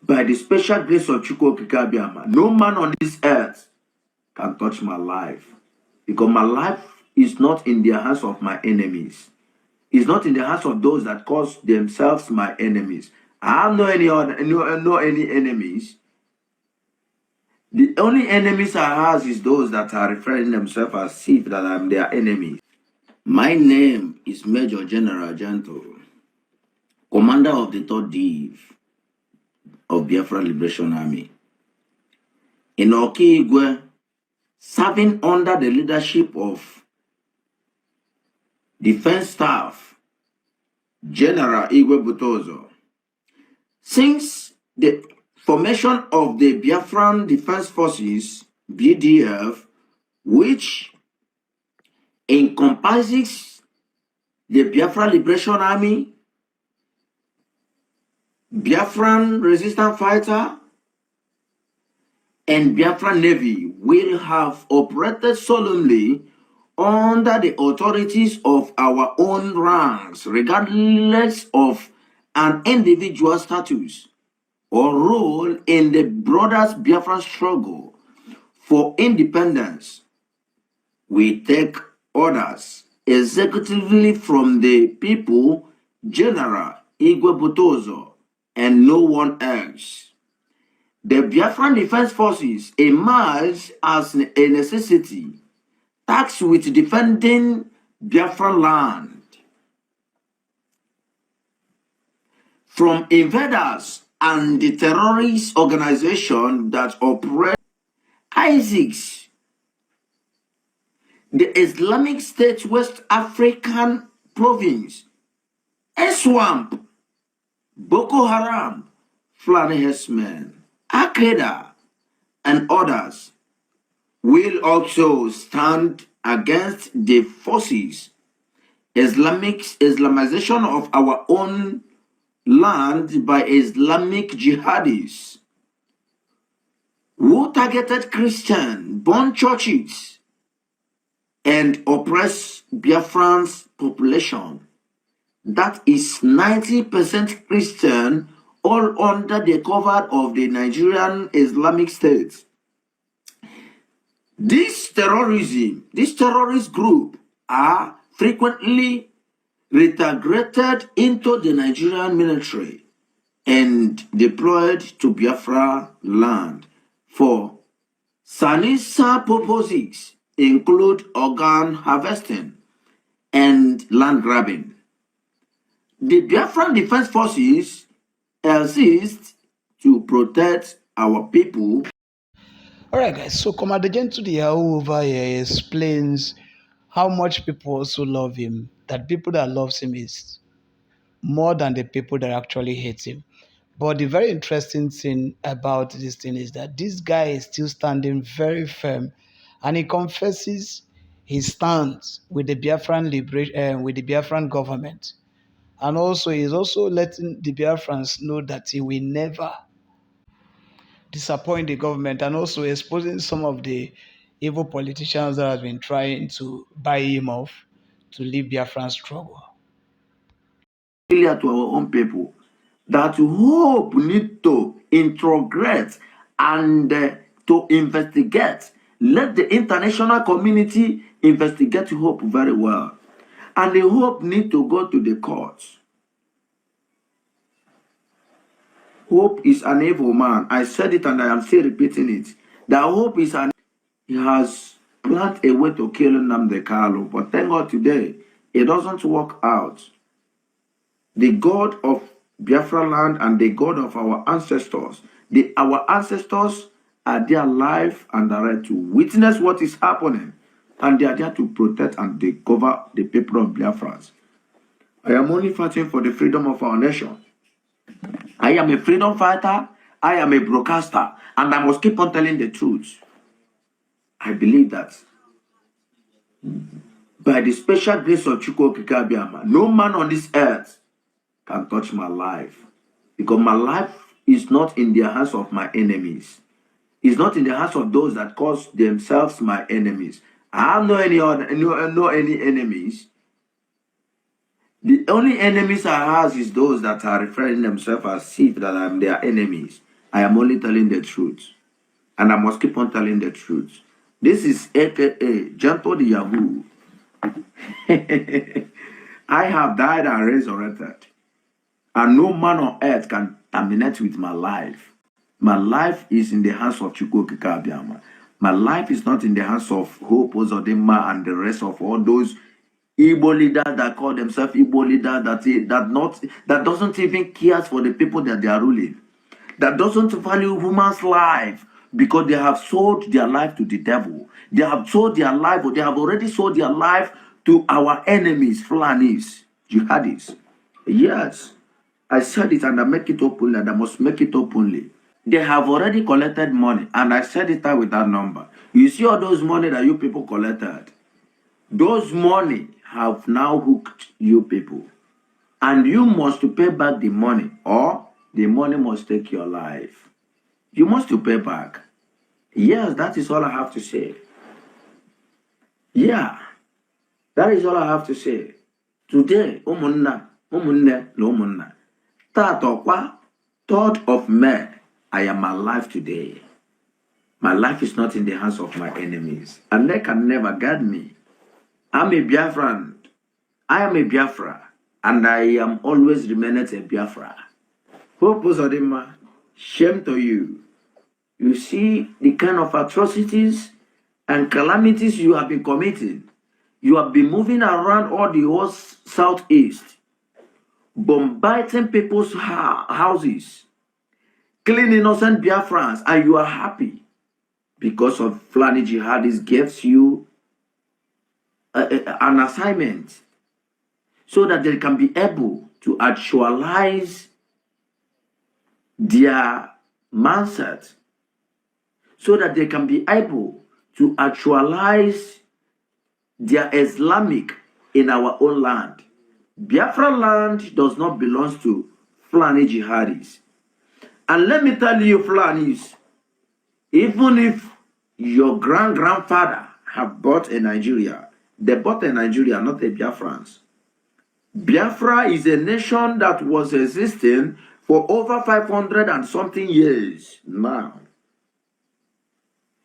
By the special grace of Chukwokika, no man on this earth can touch my life. Because my life is not in the hands of my enemies. It's not in the hands of those that cause themselves my enemies. I have no any enemies. The only enemies I have is those that are referring themselves as if that I'm their enemy. My name is Major General Janto, Commander of the 3rd Div of Biafran Liberation Army. In Okigwe, serving under the leadership of Defense Staff General Igwe Butozo. Since the formation of the Biafran Defense Forces, BDF, which encompasses the Biafran Liberation Army, Biafran Resistance Fighter, and Biafran Navy, will have operated solemnly under the authorities of our own ranks, regardless of an individual status or role in the broader Biafran struggle for independence. We take orders executively from the people, General Igwe Butozo, and no one else. The Biafran Defense Forces emerged as a necessity, tasked with defending Biafran land from invaders and the terrorist organization that operate ISIS, the Islamic State West African province, Swamp, Boko Haram, Fulani Herdsmen, Al-Qaeda, and others will also stand against the forces Islamization of our own land by Islamic jihadists who targeted Christian born churches and oppressed Biafran's population. That is 90% Christian, all under the cover of the Nigerian Islamic State. This terrorist group are frequently reintegrated into the Nigerian military and deployed to Biafra land for Sanisa purposes, include organ harvesting and land grabbing. The Biafran Defense Forces exist to protect our people. Alright guys, so Commander Gentle the Yahoo over here explains how much people also love him, that people that loves him is more than the people that actually hate him. But the very interesting thing about this thing is that this guy is still standing very firm, and he confesses his stance with the Biafran with the Biafran government, and also he's also letting the Biafrans know that he will never disappoint the government, and also exposing some of the evil politicians that have been trying to buy him off to leave Biafran struggle. To our own people, that hope need to integrate and to investigate. Let the international community investigate hope very well. And the hope need to go to the courts. Hope is an evil man. I said it and I am still repeating it. That hope is an... He has planned a way to kill Nnamdi Kanu, but thank God today, it doesn't work out. The God of Biafra land and the God of our ancestors, our ancestors are there alive and direct to witness what is happening, and they are there to protect and they cover the people of Biafrans. I am only fighting for the freedom of our nation. I am a freedom fighter, I am a broadcaster, and I must keep on telling the truth. I believe that by the special grace of Chukwokika, no man on this earth can touch my life. Because my life is not in the hands of my enemies. It's not in the hands of those that cause themselves my enemies. I have no any enemies. The only enemies I have is those that are referring themselves as if that I'm their enemies. I am only telling the truth. And I must keep on telling the truth. This is AKA Gentle the Yahoo. I have died and resurrected. And no man on earth can terminate with my life. My life is in the hands of Chukwuka Abiyama. My life is not in the hands of Hope Uzodinma and the rest of all those Igbo leaders that call themselves Igbo leaders that doesn't even care for the people that they are ruling, that doesn't value human's life because they have sold their life to the devil. They have sold their life, or they have already sold their life to our enemies, Fulanis, jihadis. Yes, I said it and I make it openly and I must make it openly. They have already collected money and I said it out with that number. You see all those money that you people collected? Those money have now hooked you people. And you must pay back the money or the money must take your life. You must pay back. Yes, that is all I have to say. Yeah, that is all I have to say. Today, umunna, umunne, no umunna. Tatokwa, 3rd of May, I am alive today. My life is not in the hands of my enemies. And they can never guard me. I'm a Biafran. I am a Biafra. And I am always remaining a Biafra. Hope Uzodinma, shame to you. You see the kind of atrocities and calamities you have been committing. You have been moving around all the whole southeast, bombarding people's houses, killing innocent Biafrans, and you are happy because of Fulani jihadis gives you an assignment so that they can be able to actualize their mindset, so that they can be able to actualize their Islamic in our own land. Biafra land does not belong to Fulani jihadis. And let me tell you, Fulanis, even if your grandfather have bought a Nigeria, they bought a Nigeria, not a Biafrans. Biafra is a nation that was existing for over 500 and something years now.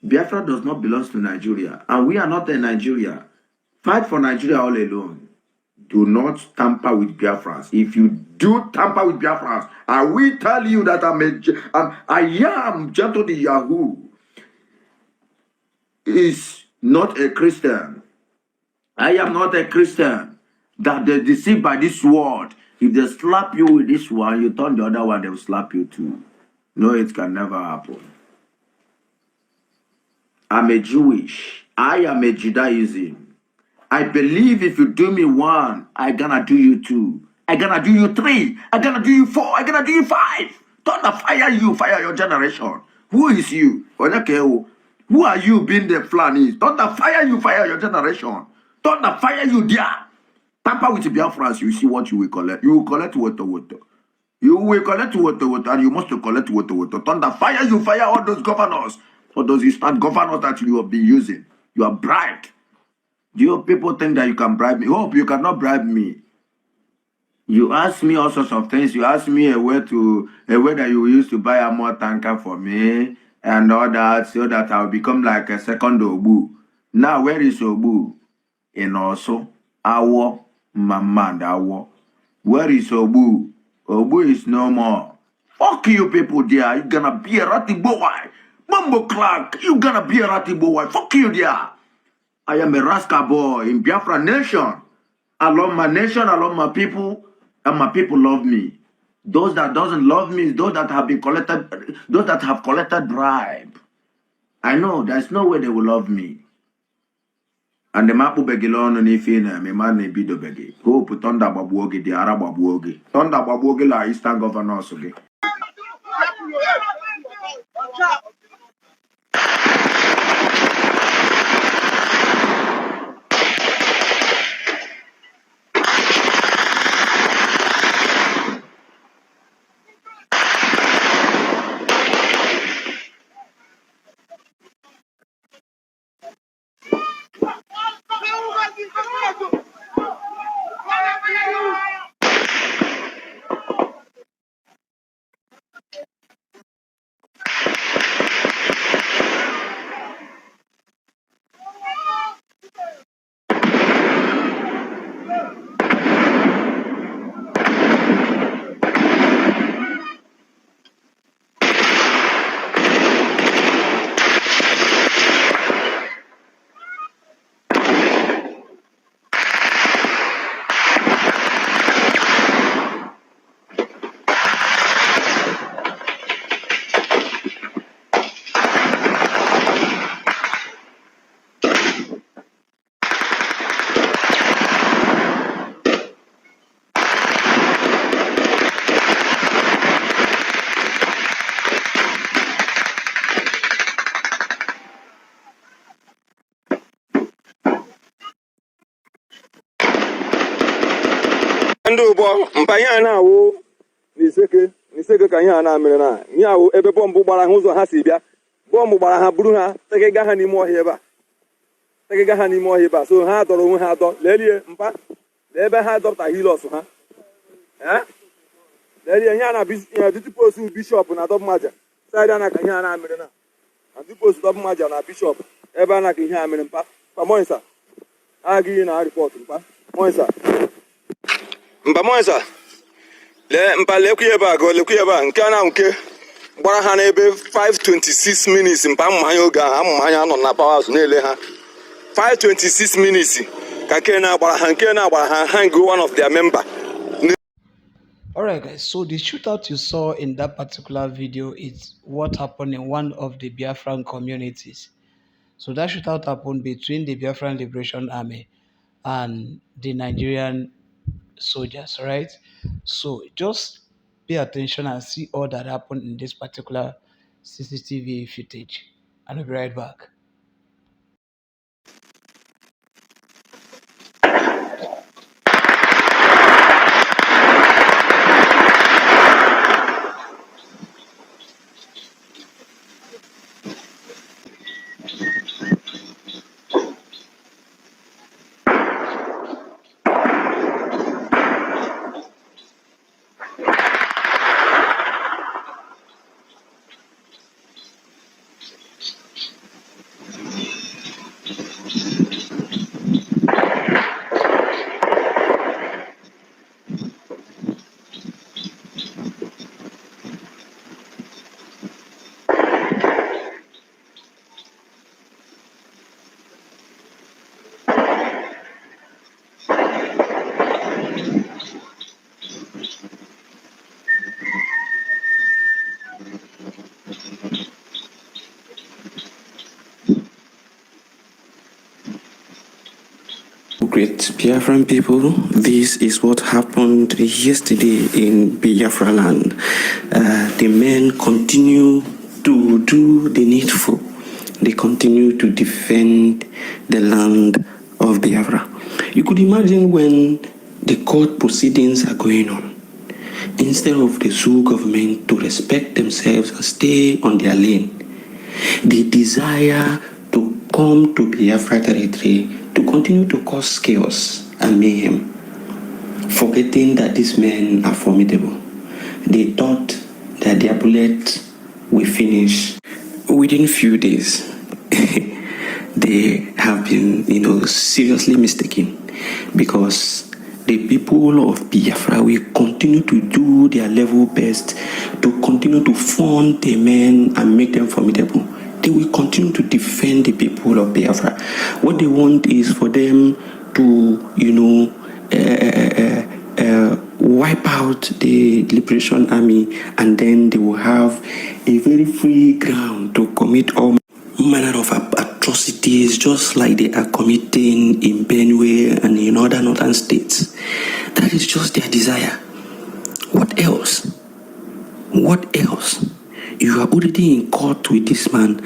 Biafra does not belong to Nigeria, and we are not in Nigeria. Fight for Nigeria all alone. Do not tamper with Biafrans. If you do tamper with Biafrans, I will tell you that I am Gentle the Yahoo. Is not a Christian. I am not a Christian. That they deceived by this word. If they slap you with this one, you turn the other one, they will slap you too. No, it can never happen. I'm a Jewish. I am a Judaism. I believe if you do me one, I gonna do you two. I gonna do you three. I gonna do you four. I gonna do you five. Thunder fire you, fire your generation. Who is you? Who are you being the Fulanis? Thunder fire you, fire your generation. Thunder fire you there. Tamper with Biafrans, you see what you will collect. You will collect water. You will collect water, and you must collect water. Thunder fire you, fire all those governors. Or those Eastern governors that you have been using. You are bribed. Do you people think that you can bribe me? Hope you cannot bribe me. You ask me all sorts of things. You ask me a way that you used to buy a more tanker for me and all that, so that I'll become like a second Obu. Now, where is Obu? In also our mama and our. Where is Obu? Obu is no more. Fuck you people there. You gonna be a ratty boy. Mumbo Clark, you gonna be a ratty boy. Fuck you there. I am a Rasta boy in Biafra nation. I love my nation, I love my people, and my people love me. Those that doesn't love me is those that have collected bribe. I know there's no way they will love me. And the mapu begilon ni fina me man ne bido begi. Go put thunder babuogi the Arab babuogi. Thunder babuogi la Eastern governors okay. Ndo bo mpanya na wo niseke ka ihe a na-amịrị na ihe ahụ ebe bọmbụ gbara ha ụzọ ha si bịa bọmbụ gbara ha buru ha tegega ha n'ime ọhịa ebe a so ha dọrọ onwe ha adọ lelie mpa ebe ha dọpụta hilos ha lelie ihe a na dịtịposu bishọp na dọbmaja saịdị ana ka ihe a na-amịrị na dịtịposu dọbmaja na bishọp ebe a na ka ihe a amịrị mpa moisa agịghị na ripọtụ mpa moisa le mpa lekwiye ba nke na nke gbara ha n'ebe 5:26 minutes mpa mmanya oge a mmanya nọ na power house na-ele ha 5:26 minutes ka nke na-agbara ha hang one of their member. Alright guys, so the shootout you saw in that particular video is what happened in one of the Biafran communities. So that shootout happened between the Biafran Liberation Army and the Nigerian soldiers, right? So just pay attention and see all that happened in this particular CCTV footage. And I'll be right back. Great Biafran people, this is what happened yesterday in Biafra land. The men continue to do the needful. They continue to defend the land of Biafra. You could imagine when the court proceedings are going on, instead of the Zoo government to respect themselves and stay on their lane, they desire to come to Biafra territory to continue to cause chaos and mayhem, forgetting that these men are formidable. They thought that their bullet will finish within few days. They have been, seriously mistaken, because the people of Biafra will continue to do their level best to continue to fund the men and make them formidable. They will continue to defend the people of Biafra. What they want is for them to, wipe out the Liberation Army, and then they will have a very free ground to commit all manner of atrocities, just like they are committing in Benue and in other northern states. That is just their desire. What else? What else? You are already in court with this man.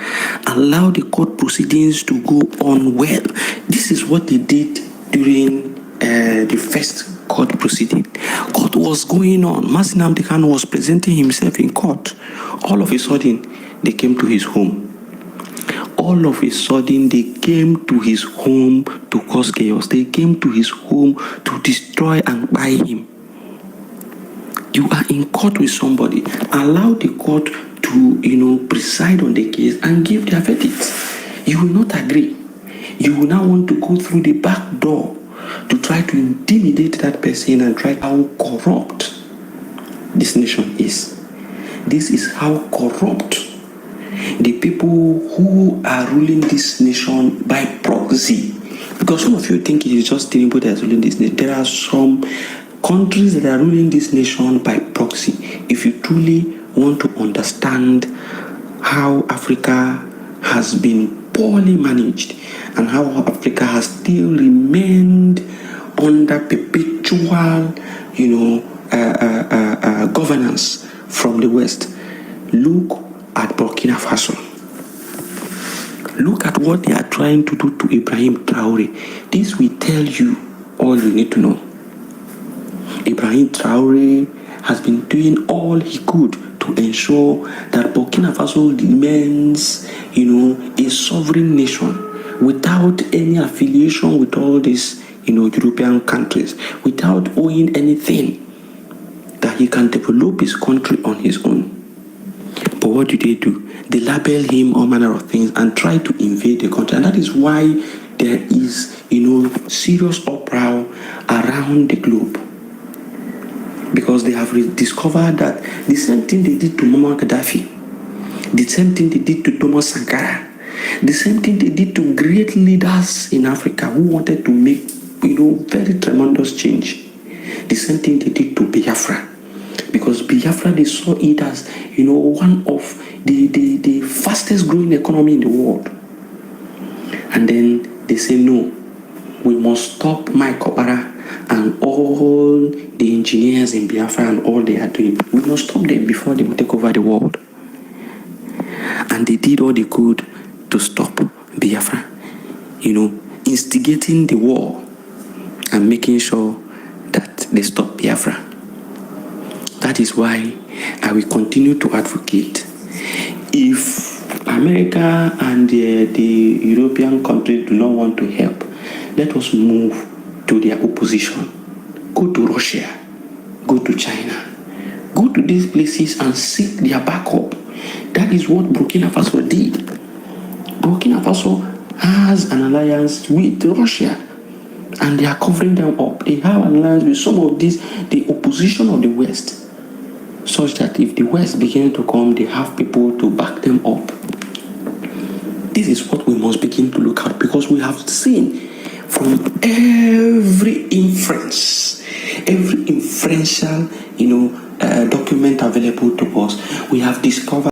Allow the court proceedings to go on well. This is what they did during the first court proceeding. Court was going on. Mazi Nnamdi Kanu was presenting himself in court. All of a sudden, they came to his home. All of a sudden, they came to his home to cause chaos. They came to his home to destroy and buy him. You are in court with somebody. Allow the court to, preside on the case and give their verdict. You will not agree. You will now want to go through the back door to try to intimidate that person and try how corrupt this nation is. This is how corrupt the people who are ruling this nation by proxy. Because some of you think it is just Tinubu that is ruling this nation. There are some countries that are ruling this nation by proxy. If you truly want to understand how Africa has been poorly managed and how Africa has still remained under perpetual, governance from the West, look at Burkina Faso. Look at what they are trying to do to Ibrahim Traore. This will tell you all you need to know. Ibrahim Traore has been doing all he could to ensure that Burkina Faso remains, a sovereign nation without any affiliation with all these, European countries, without owing anything, that he can develop his country on his own. But what do? They label him all manner of things and try to invade the country. And that is why there is, serious uproar around the globe. Because they have discovered that the same thing they did to Muammar Gaddafi, the same thing they did to Thomas Sankara, the same thing they did to great leaders in Africa who wanted to make, very tremendous change. The same thing they did to Biafra. Because Biafra, they saw it as, one of the fastest growing economy in the world. And then they say, no, we must stop Mike Obara and all the engineers in Biafra and all they are doing. We must stop them before they will take over the world. And they did all they could to stop Biafra, instigating the war and making sure that they stop Biafra. That is why I will continue to advocate. If America and the European countries do not want to help, let us move to their opposition. Go to Russia, go to China, go to these places and seek their backup. That is what Burkina Faso did. Burkina Faso has an alliance with Russia and they are covering them up. They have an alliance with some of these, the opposition of the West, such that if the West begin to come, they have people to back them up. This is what we must begin to look at, because we have seen from every inferential, document available to us, we have discovered